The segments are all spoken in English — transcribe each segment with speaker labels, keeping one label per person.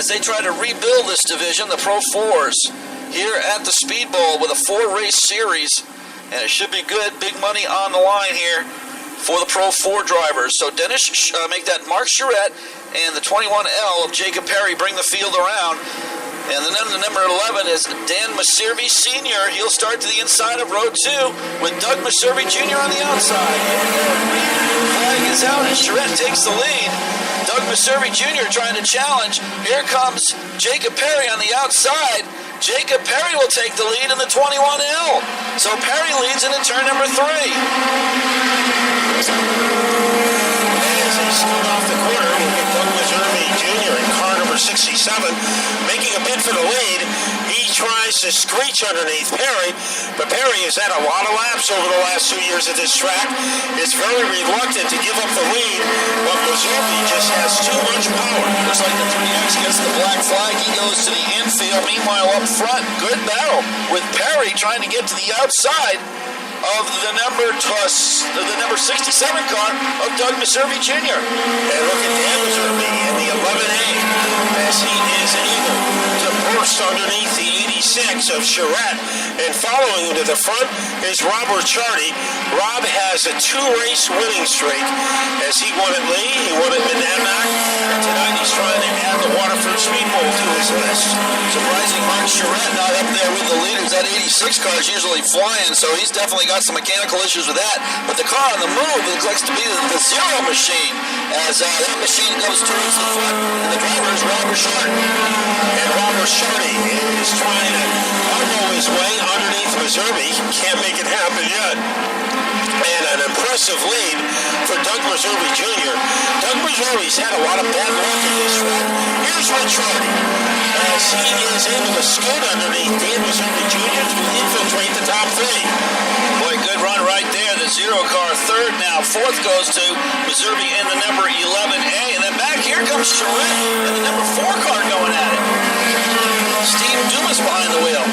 Speaker 1: as they try to rebuild this division, the Pro 4s, here at the Speedbowl with a 4-race series. And it should be good. Big money on the line here for the Pro 4 drivers. So Dennis, make that Mark Charette and the 21L of Jacob Perry bring the field around. And then the number 11 is Dan Maservi Sr. He'll start to the inside of row 2 with Doug Maservi Jr. on the outside. Flag is out and Charette takes the lead. Doug Maservi Jr. trying to challenge. Here comes Jacob Perry on the outside. Jacob Perry will take the lead in the 21L. So Perry leads into turn number 3.
Speaker 2: As they start off the corner, we'll get Doug Maservi Jr. in car number 67 making a bid for the lead. He tries to screech underneath Perry, but Perry has had a lot of laps over the last 2 years at this track. Is very reluctant to give up the lead, but Maservi just has too much power.
Speaker 1: Looks like the 3X gets the black flag. He goes to the infield. Meanwhile, up front, good battle with Perry trying to get to the outside of the number 67 car of Doug Maservi Jr.
Speaker 2: And look at Dan Maservi in the 11A as he is able to burst underneath the 86 of Charette. And following him to the front is Robert Chardy. Rob has a 2-race winning streak as he won at Lee, he won at Monadnock, and tonight he's trying to add the Waterford Speedbowl to his list.
Speaker 1: Surprising Mark Charette not up there with the leaders. That 86 car is usually flying, so he's definitely got some mechanical issues with that. But the car on the move looks like to be the Zero machine as that machine goes towards the front, and the driver is Robert Chardy.
Speaker 2: And Robert Chardy is trying to elbow his way underneath Maservi. Can't make it happen yet. And an impressive lead for Doug Maservi Jr. Doug Maservi's had a lot of bad luck in this track. Here's Rich Chardy as he is able to skid underneath Dan Maservi Jr. to infiltrate the top 3.
Speaker 1: Boy, good run right there. The Zero car third now. Fourth goes to Maservi in the number 11A. And then back here comes Charette and the number 4 car going at it. Steve Dumas behind the wheel.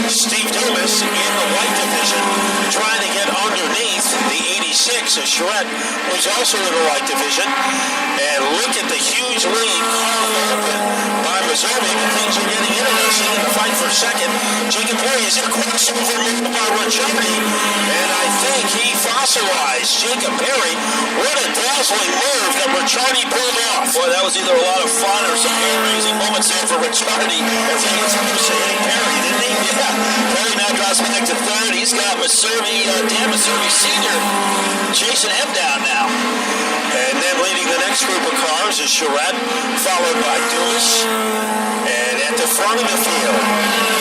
Speaker 2: Steve Dumas in the white division trying to get underneath the 86 of Charette, who's also in the white division. And look at the huge lead carved open by Maservi. Things are getting interesting in the fight for second. Jacob Perry is in a crossover move by Ricciardi, and I think he fossilized Jacob Perry. What a dazzling move that Ricciardi pulled off.
Speaker 1: Boy, that was either a lot of fun or some amazing moments there for Ricciardi.
Speaker 2: As he gets close to hitting Perry, didn't he?
Speaker 1: Yeah. Perry now drops back to third. He's got Maservi, Dan Maservi Sr. chasing him down now.
Speaker 2: And then leading the next group of cars is Charette, followed by Dumas. And at the front of the field,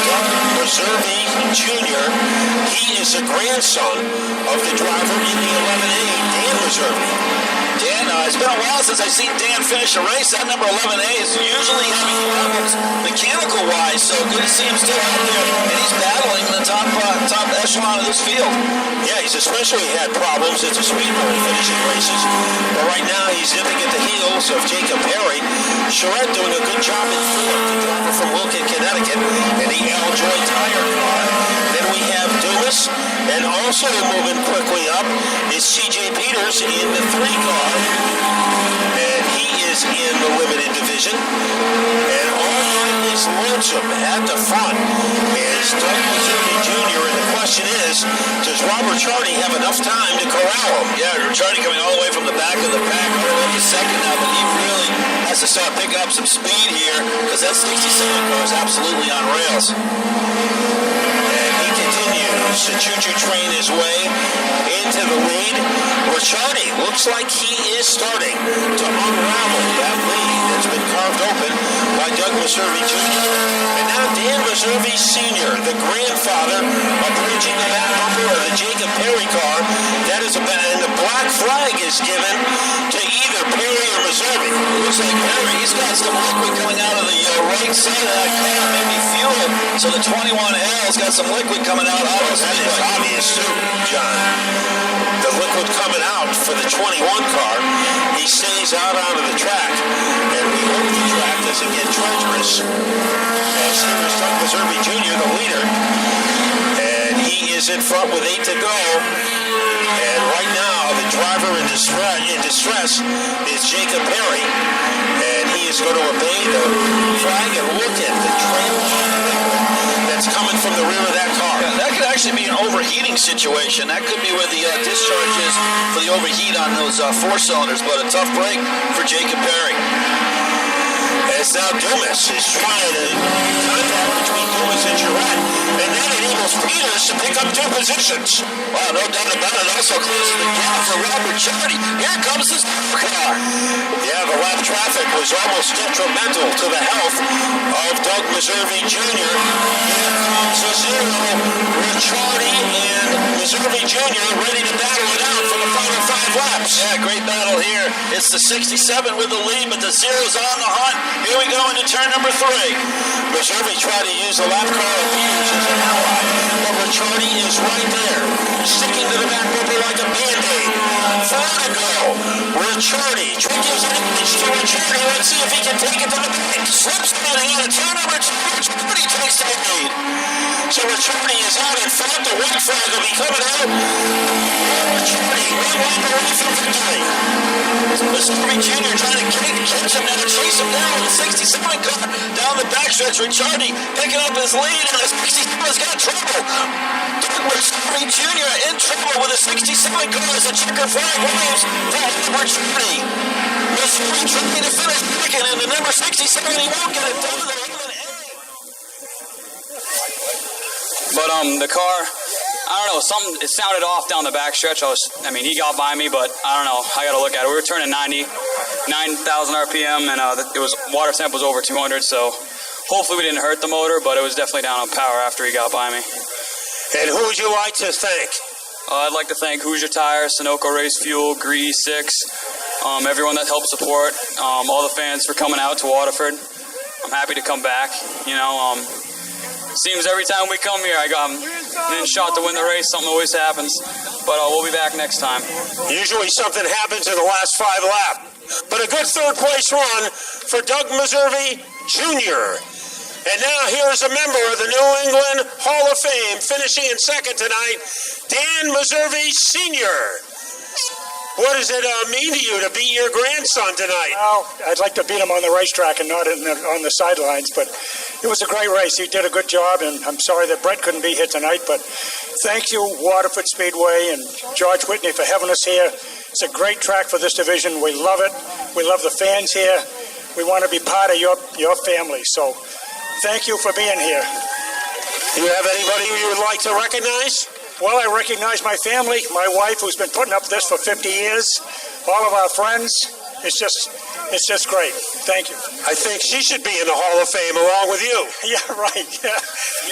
Speaker 2: Doug Maservi Jr. He is a grandson of the driver in the 11A, Dan Maservi.
Speaker 1: Dan, it's been a while since I've seen Dan finish a race. That number 11A is usually having problems mechanical-wise, so good to see him still out there, and he's battling the top echelon of this field.
Speaker 2: Yeah, he's especially had problems at the Speedbowl finishing races, but right now he's nipping at the heels of Jacob Perry. Charette doing a good job in fourth, the driver from Wilkin, Connecticut, in the L-Joy tire car. Then we have Dumas, and also moving quickly up is C.J. Peters in the 3 car, and he is in the limited division. And all on his lonesome at the front is Doug Maservi Jr. And the question is, does Robert Chardy have enough time to corral him?
Speaker 1: Yeah, Chardy coming all the way from the back of the pack, all the way to second now, but he really has to start picking up some speed here because that 67 car is absolutely on rails.
Speaker 2: Continues to choo-choo train his way into the lead. Ricciardi looks like he is starting to unravel that lead that's been carved open by Doug Maservi Jr. And now Dan Maservi Sr., the grandfather, approaching the back bumper of the Jacob Perry car. That is and the black flag is given to either Perry or Maservi.
Speaker 1: It looks like Perry, he's got some liquid coming out of the right side of that car, maybe fuel. So the 21L's got some liquid coming out.
Speaker 2: That is obvious too, John. The liquid coming out for the 21 car. He stays out onto the track, and we hope the track doesn't get treacherous. As here's Doug Maservi Jr., the leader, and he is in front with 8 to go. And right now, the driver in distress is Jacob Perry, and he is going to obey the flag and look at the trail that's coming from the rear of that car.
Speaker 1: Yeah, that could actually be an overheating situation. That could be where the discharge is for the overheat on those four cylinders, but a tough break for Jacob Perry.
Speaker 2: As now Dumas is trying to contact between Dumas and Charette, and that enables Peters to pick up 2 positions.
Speaker 1: Wow, no doubt about it. Also closing the gap for Robert Charity. Here comes this car.
Speaker 2: Yeah, the lap traffic was almost detrimental to the health of Doug Meserve Jr. Here comes Zero, Ricciardi, and Meserve Jr. ready to battle it out for the final 5 laps.
Speaker 1: Yeah, great battle here. It's the 67 with the lead, but the Zero's on the hunt. Here we go into turn number 3.
Speaker 2: Meserve tried to use the lap car of Peters as an ally, but Ricciardi is right there, sticking to the back bumper like a Band-Aid. 4 to go. Ricciardi gives an inch to Ricciardi. Let's see if he can take it to the back. Slips on out of turn number 2. Ricciardi takes the lead. So Ricciardi is out in front. The white flag will be coming out. Ricciardi, 1 lap away from victory.
Speaker 1: Meserve Jr. trying to catch him now, chase him down with the 67 car down the backstretch. Ricciardi picking up his lead, and the 67's got trouble. Doug Meserve Jr. in trouble with the 67 car as the checker flag waves for Ricciardi. Meserve trying to finish second, and the number 67, he won't get it done.
Speaker 3: But the car, I don't know, it sounded off down the backstretch. He got by me, but I don't know. I got to look at it. We were turning 9,000 RPM, and water temp was over 200, so hopefully we didn't hurt the motor, but it was definitely down on power after he got by me.
Speaker 2: And who would you like to thank?
Speaker 3: I'd like to thank Hoosier Tires, Sunoco Race Fuel, Grease 6, everyone that helped support, all the fans for coming out to Waterford. I'm happy to come back. Seems every time we come here, I got in shot to win the race. Something always happens, but we'll be back next time.
Speaker 2: Usually something happens in the last 5 laps, but a good 3rd place run for Doug Meserve Jr. And now here's a member of the New England Hall of Fame, finishing in 2nd tonight, Dan Meserve Sr. What does it mean to you to beat your grandson tonight?
Speaker 4: Well, I'd like to beat him on the racetrack and not on the sidelines, but it was a great race. He did a good job, and I'm sorry that Brett couldn't be here tonight, but thank you, Waterford Speedway and George Whitney, for having us here. It's a great track for this division. We love it. We love the fans here. We want to be part of your family, so thank you for being here.
Speaker 2: Do you have anybody you would like to recognize?
Speaker 4: Well, I recognize my family, my wife, who's been putting up this for 50 years, all of our friends. It's just great. Thank you.
Speaker 2: I think she should be in the Hall of Fame along with you.
Speaker 4: Yeah, right. Yeah.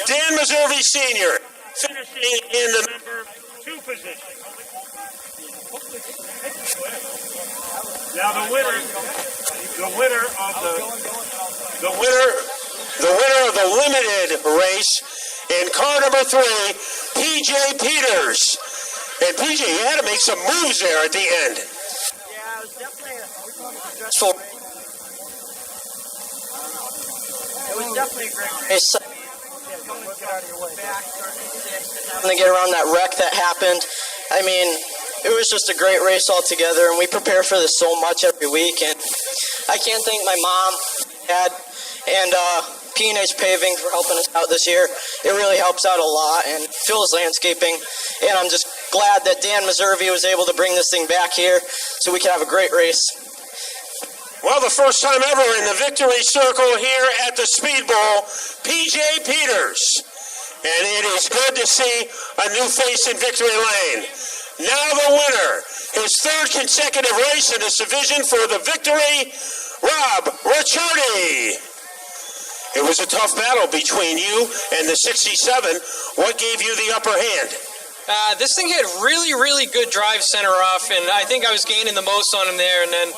Speaker 2: Dan Meserve Sr. finishing in the number 2 position. Now the winner of the limited race in car number 3, PJ Peters. And PJ, you had to make some moves there at the end.
Speaker 5: Yeah, it was definitely stressful. It was definitely a great race. Having to get around that wreck that happened. It was just a great race altogether, and we prepare for this so much every week. And I can't thank my mom, dad, and P&H Paving for helping us out this year. It really helps out a lot, and Phil's Landscaping. And I'm just glad that Dan Meserve was able to bring this thing back here so we can have a great race.
Speaker 2: Well, the first time ever in the victory circle here at the Speedbowl, PJ Peters. And it is good to see a new face in victory lane. Now the winner, his 3rd consecutive race in this division for the victory, Rob Ricciardi. It was a tough battle between you and the 67. What gave you the upper hand?
Speaker 6: This thing had really, really good drive center off, and I think I was gaining the most on him there, and then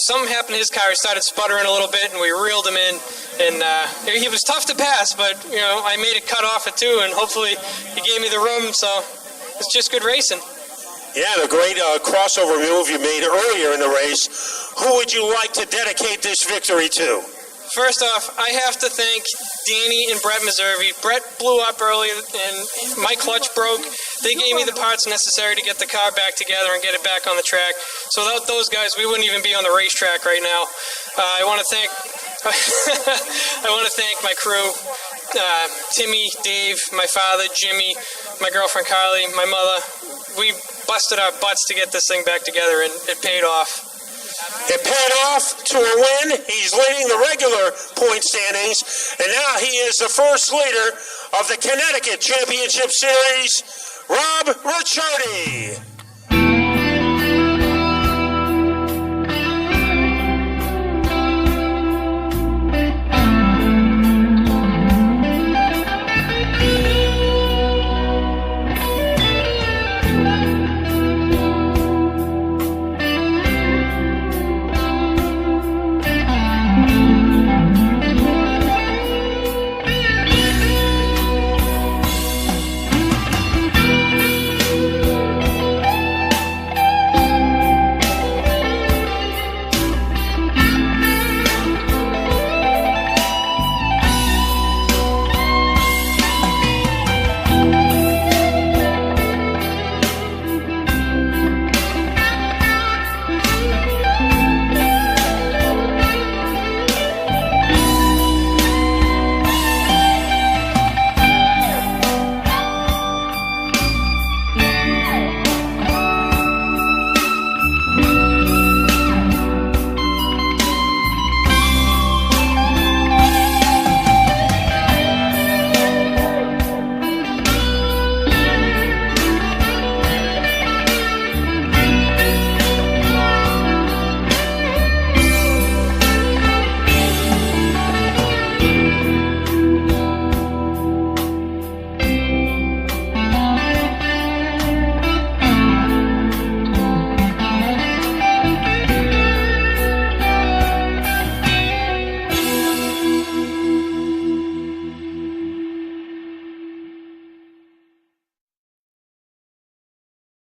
Speaker 6: something happened to his car. He started sputtering a little bit, and we reeled him in, and he was tough to pass, but, I made it cut off at 2, and hopefully he gave me the room, so it's just good racing.
Speaker 2: Yeah, the great crossover move you made earlier in the race. Who would you like to dedicate this victory to?
Speaker 6: First off, I have to thank Danny and Brett Meserve. Brett blew up early and my clutch broke. They gave me the parts necessary to get the car back together and get it back on the track. So without those guys, we wouldn't even be on the racetrack right now. I want to thank my crew, Timmy, Dave, my father, Jimmy, my girlfriend Carly, my mother. We busted our butts to get this thing back together, and it paid off.
Speaker 2: It paid off to a win. He's leading the regular point standings, and now he is the first leader of the Connecticut Championship Series, Rob Ricciardi.